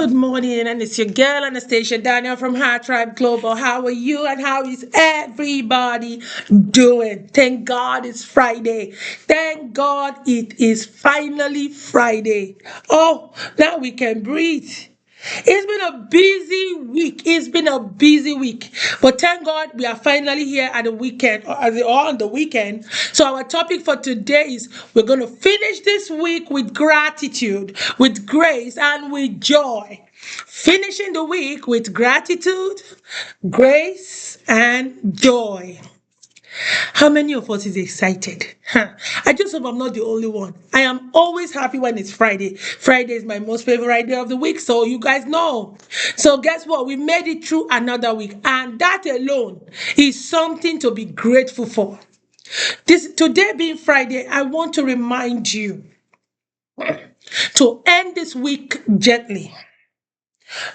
Good morning, and it's your girl Anastasia Daniel from HERTRIBE Global. How are you and how is everybody doing? Thank God it's Friday. Thank God it is finally Friday. Oh, now we can breathe. It's been a busy week. It's been a busy week. But thank God we are finally here at the weekend or on the weekend. So our topic for today is we're going to finish this week with gratitude, with grace, and with joy. Finishing the week with gratitude, grace, and joy. How many of us is excited? I just hope I'm not the only one. I am always happy when it's Friday. Friday is my most favorite day of the week, so you guys know. So guess what? We made it through another week, and that alone is something to be grateful for. Today being Friday, I want to remind you to end this week gently.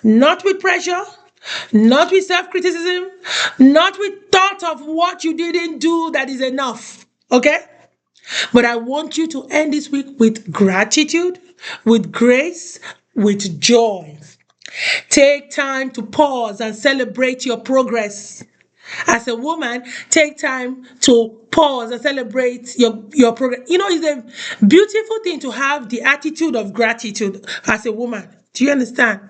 Not with pressure, not with self-criticism, not with thought of what you didn't do that is enough. Okay? But I want you to end this week with gratitude, with grace, with joy. Take time to pause and celebrate your progress. As a woman, take time to pause and celebrate your progress. You know, it's a beautiful thing to have the attitude of gratitude as a woman. Do you understand?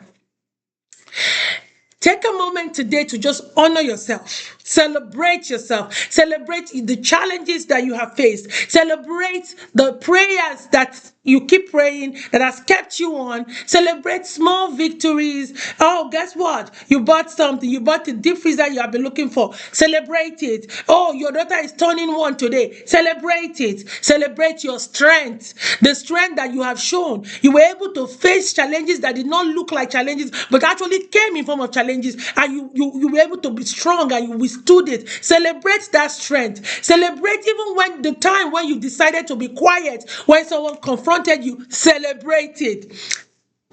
Take a moment today to just honor yourself. Celebrate yourself. Celebrate the challenges that you have faced. Celebrate the prayers that you keep praying that has kept you on. Celebrate small victories. Oh, guess what? You bought something. You bought the deep freezer you have been looking for. Celebrate it. Oh, your daughter is turning one today. Celebrate it. Celebrate your strength. The strength that you have shown. You were able to face challenges that did not look like challenges, but actually came in form of challenges, and you were able to be strong and you withstood it. Celebrate that strength. Celebrate even when the time when you decided to be quiet, when someone confronted you. Celebrate it.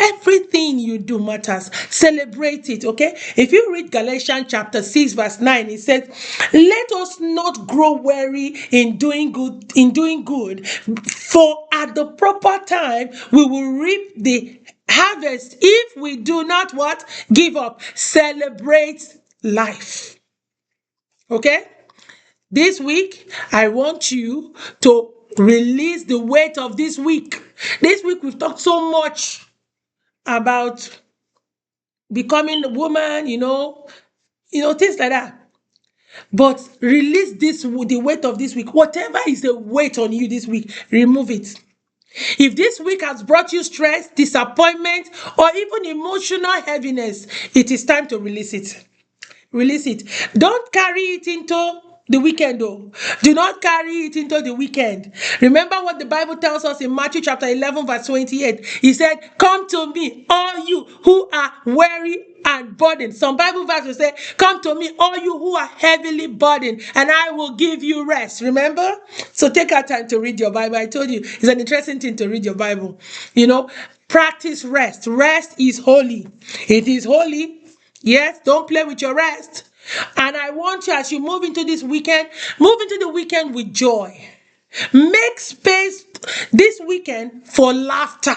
Everything you do matters. Celebrate it, okay? If you read Galatians chapter 6, verse 9, it says, let us not grow weary in doing good, for at the proper time we will reap the harvest if we do not what? Give up. Celebrate life. Okay? This week, I want you to release the weight of this week. This week, we've talked so much about becoming a woman, things like that. But release the weight of this week. Whatever is the weight on you this week, remove it. If this week has brought you stress, disappointment, or even emotional heaviness, it is time to release it. Release it. Don't carry it into the weekend, though. Do not carry it into the weekend. Remember what the Bible tells us in Matthew chapter 11, verse 28. He said, come to me, all you who are weary and burdened. Some Bible verses say, come to me, all you who are heavily burdened, and I will give you rest. Remember? So take our time to read your Bible. I told you, it's an interesting thing to read your Bible. Practice rest. Rest is holy. It is holy. Yes, don't play with your rest. And I want you, as you move into this weekend, move into the weekend with joy. Make space this weekend for laughter.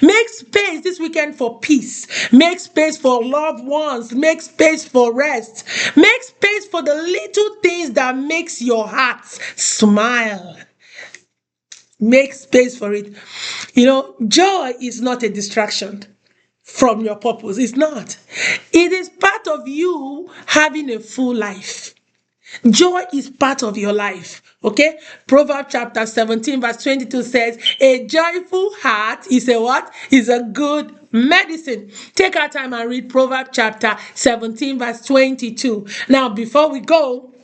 Make space this weekend for peace. Make space for loved ones. Make space for rest. Make space for the little things that makes your heart smile. Make space for it. Joy is not a distraction from your purpose. It's not. It is part of you having a full life. Joy is part of your life. Okay? Proverbs chapter 17 verse 22 says, a joyful heart is a what? Is a good medicine. Take our time and read Proverbs chapter 17 verse 22. Now, before we go,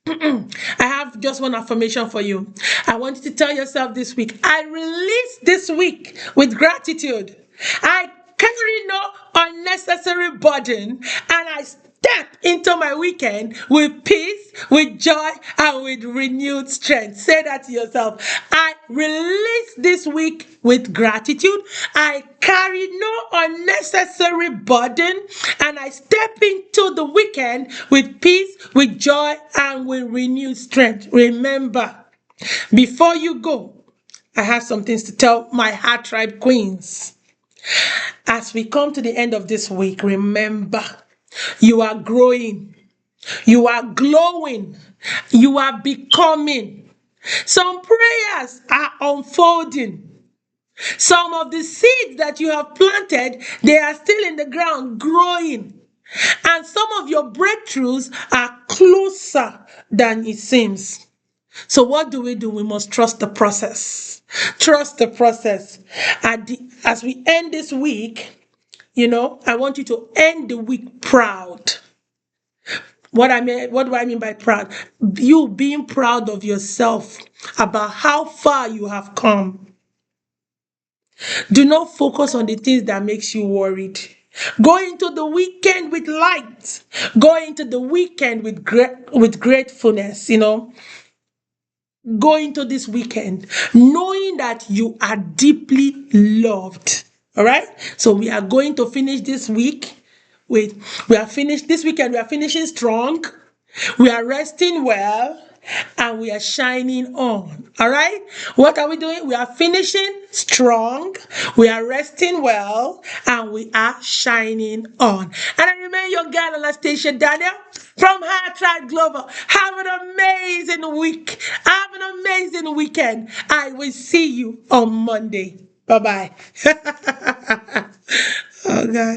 I have just one affirmation for you. I want you to tell yourself this week, I release this week with gratitude. I carry no unnecessary burden, and I step into my weekend with peace, with joy, and with renewed strength. Say that to yourself. I release this week with gratitude. I carry no unnecessary burden, and I step into the weekend with peace, with joy, and with renewed strength. Remember, before you go, I have some things to tell my HERTRIBE queens. As as we come to the end of this week, remember, you are growing, you are glowing, you are becoming. Some prayers are unfolding. Some of the seeds that you have planted, they are still in the ground growing. And some of your breakthroughs are closer than it seems. So what do? We must trust the process. Trust the process. As we end this week, I want you to end the week proud. What do I mean by proud? You being proud of yourself about how far you have come. Do not focus on the things that makes you worried. Go into the weekend with light. Go into the weekend with gratefulness, Go into this weekend knowing that you are deeply loved. All right? So we are going to finish this week we are finished this weekend. We are finishing strong. We are resting well and we are shining on. All right? What are we doing? We are finishing strong. We are resting well and we are shining on. And I remain your girl, Anastasia Daniel from HERTRIBE Global. Have an amazing week. Have an amazing weekend. I will see you on Monday. Bye-bye. Oh, God.